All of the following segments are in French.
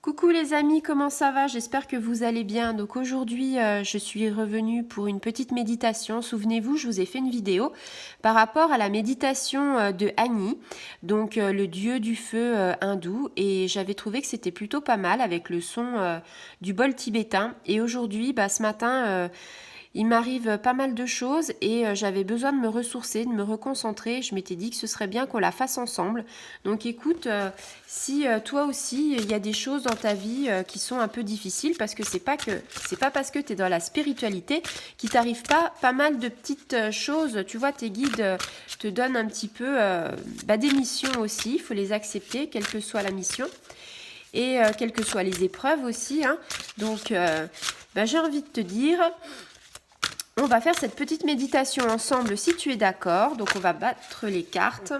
Coucou les amis, comment ça va? J'espère que vous allez bien. Donc aujourd'hui, je suis revenue pour une petite méditation. Souvenez-vous, je vous ai fait une vidéo par rapport à la méditation de Agni, donc le dieu du feu hindou, et j'avais trouvé que c'était plutôt pas mal avec le son du bol tibétain. Et aujourd'hui, ce matin, il m'arrive pas mal de choses et j'avais besoin de me ressourcer, de me reconcentrer. Je m'étais dit que ce serait bien qu'on la fasse ensemble. Donc écoute, si toi aussi il y a des choses dans ta vie qui sont un peu difficiles, parce que c'est pas parce que tu es dans la spiritualité qu'il t'arrive pas mal de petites choses. Tu vois, tes guides te donnent un petit peu des missions aussi. Il faut les accepter, quelle que soit la mission. Et quelles que soient les épreuves aussi. Hein. Donc j'ai envie de te dire, on va faire cette petite méditation ensemble si tu es d'accord. Donc on va battre les cartes.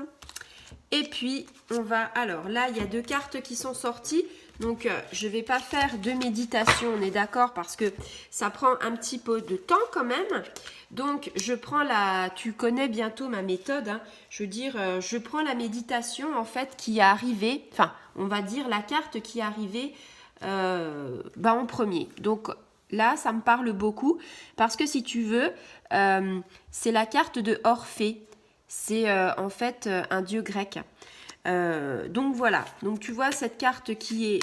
Et puis on va... Alors là, il y a 2 cartes qui sont sorties. Donc je ne vais pas faire de méditation, on est d'accord, parce que ça prend un petit peu de temps quand même. Donc je prends la... Tu connais bientôt ma méthode. Hein. Je veux dire, je prends la méditation en fait qui est arrivée. Enfin, on va dire la carte qui est arrivée en premier. Donc là, ça me parle beaucoup parce que si tu veux, c'est la carte de Orphée. C'est en fait un dieu grec. Donc voilà. Donc tu vois cette carte qui est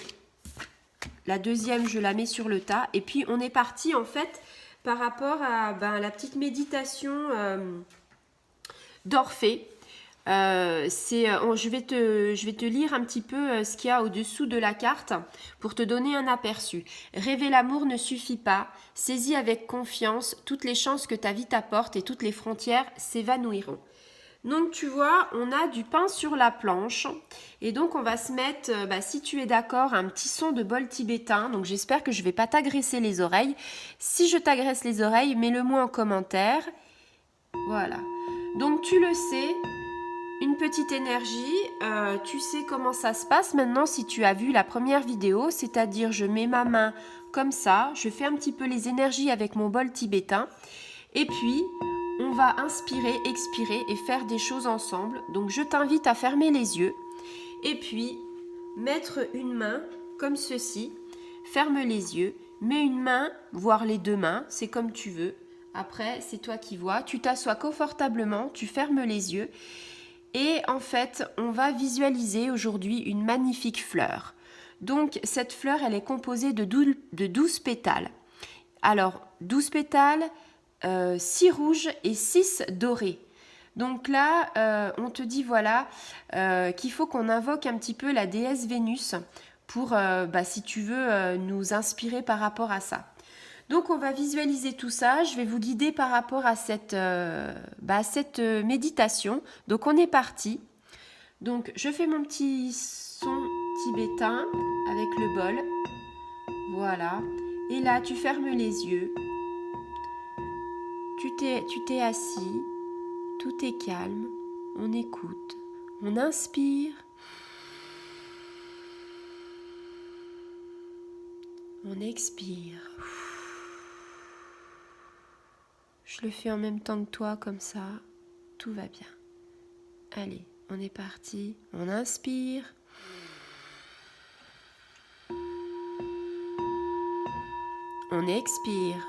la deuxième, je la mets sur le tas. Et puis on est parti en fait par rapport à la petite méditation d'Orphée. Je vais te lire un petit peu ce qu'il y a au-dessous de la carte pour te donner un aperçu. Rêver l'amour ne suffit pas. Saisis avec confiance toutes les chances que ta vie t'apporte et toutes les frontières s'évanouiront. Donc tu vois, on a du pain sur la planche et donc on va se mettre, si tu es d'accord, un petit son de bol tibétain. Donc j'espère que je ne vais pas t'agresser les oreilles. Si je t'agresse les oreilles, mets-le moi en commentaire. Voilà. Donc tu le sais, une petite énergie, tu sais comment ça se passe maintenant si tu as vu la première vidéo, c'est-à-dire je mets ma main comme ça, je fais un petit peu les énergies avec mon bol tibétain et puis on va inspirer, expirer et faire des choses ensemble. Donc je t'invite à fermer les yeux et puis mettre une main comme ceci, ferme les yeux, mets une main, voire les 2 mains, c'est comme tu veux. Après, c'est toi qui vois, tu t'assois confortablement, tu fermes les yeux. Et en fait, on va visualiser aujourd'hui une magnifique fleur. Donc cette fleur, elle est composée de 12 pétales. Alors, 12 pétales, 6 rouges et 6 dorés. Donc là, on te dit voilà qu'il faut qu'on invoque un petit peu la déesse Vénus pour, si tu veux, nous inspirer par rapport à ça. Donc on va visualiser tout ça, je vais vous guider par rapport à cette méditation. Donc on est parti. Donc je fais mon petit son tibétain avec le bol. Voilà. Et là tu fermes les yeux. Tu t'es assis. Tout est calme. On écoute. On inspire. On expire. Je le fais en même temps que toi comme ça. Tout va bien. Allez, on est parti. On inspire. On expire.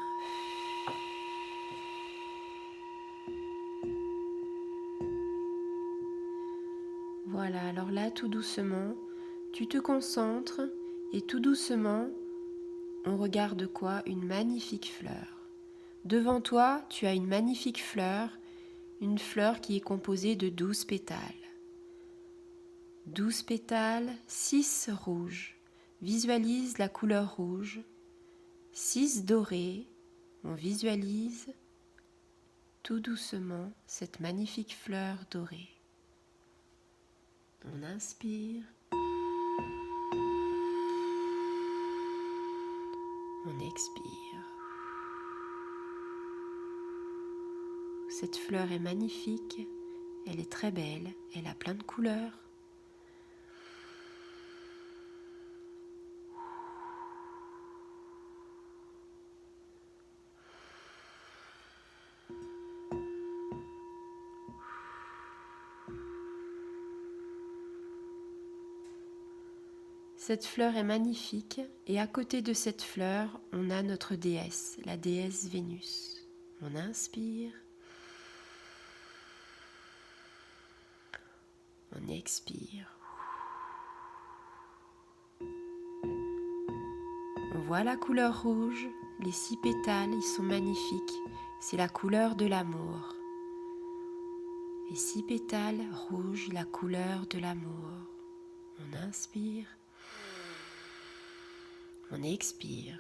Voilà, alors là, tout doucement, tu te concentres et tout doucement, on regarde quoi? Une magnifique fleur. Devant toi, tu as une magnifique fleur, une fleur qui est composée de 12 pétales. 12 pétales, 6 rouges. Visualise la couleur rouge. 6 dorés. On visualise tout doucement cette magnifique fleur dorée. On inspire. On expire. Cette fleur est magnifique. Elle est très belle. Elle a plein de couleurs. Cette fleur est magnifique et à côté de cette fleur, on a notre déesse, la déesse Vénus. On inspire, on expire. On voit la couleur rouge, les 6 pétales, ils sont magnifiques. C'est la couleur de l'amour. Les 6 pétales rouges, la couleur de l'amour. On inspire, on expire.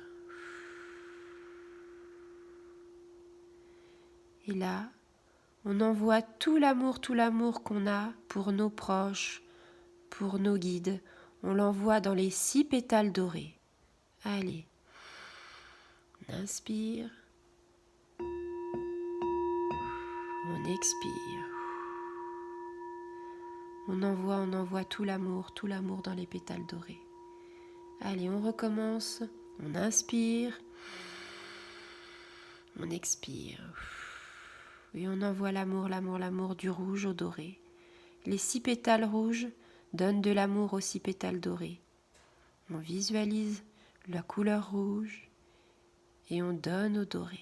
Et là, on envoie tout l'amour qu'on a pour nos proches, pour nos guides. On l'envoie dans les 6 pétales dorés. Allez, on inspire, on expire. On envoie tout l'amour dans les pétales dorés. Allez, on recommence. On inspire, on expire. Et on envoie l'amour du rouge au doré. Les 6 pétales rouges donnent de l'amour aux 6 pétales dorés. On visualise la couleur rouge et on donne au doré.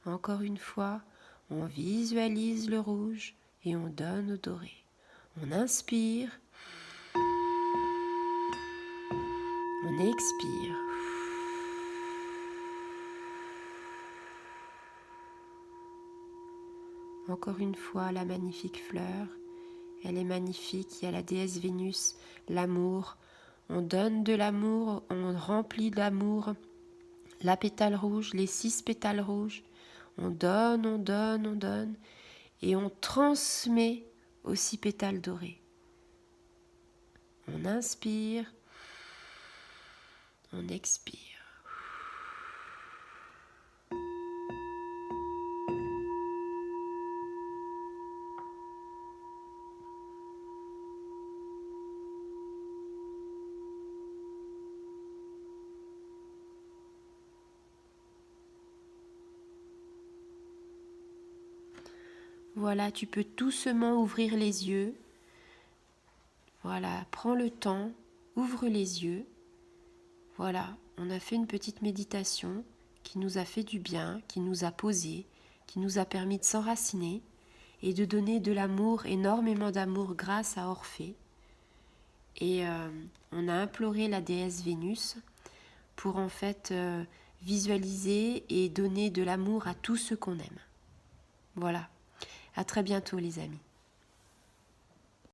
Encore une fois, on visualise le rouge et on donne au doré. On inspire, on expire. Encore une fois, la magnifique fleur, elle est magnifique, il y a la déesse Vénus, l'amour. On donne de l'amour, on remplit d'amour la pétale rouge, les 6 pétales rouges. On donne, et on transmet aux 6 pétales dorés. On inspire, on expire. Voilà, tu peux doucement ouvrir les yeux. Voilà, prends le temps, ouvre les yeux. Voilà, on a fait une petite méditation qui nous a fait du bien, qui nous a posé, qui nous a permis de s'enraciner et de donner de l'amour, énormément d'amour grâce à Orphée. Et on a imploré la déesse Vénus pour en fait visualiser et donner de l'amour à tous ceux qu'on aime. Voilà, à très bientôt les amis.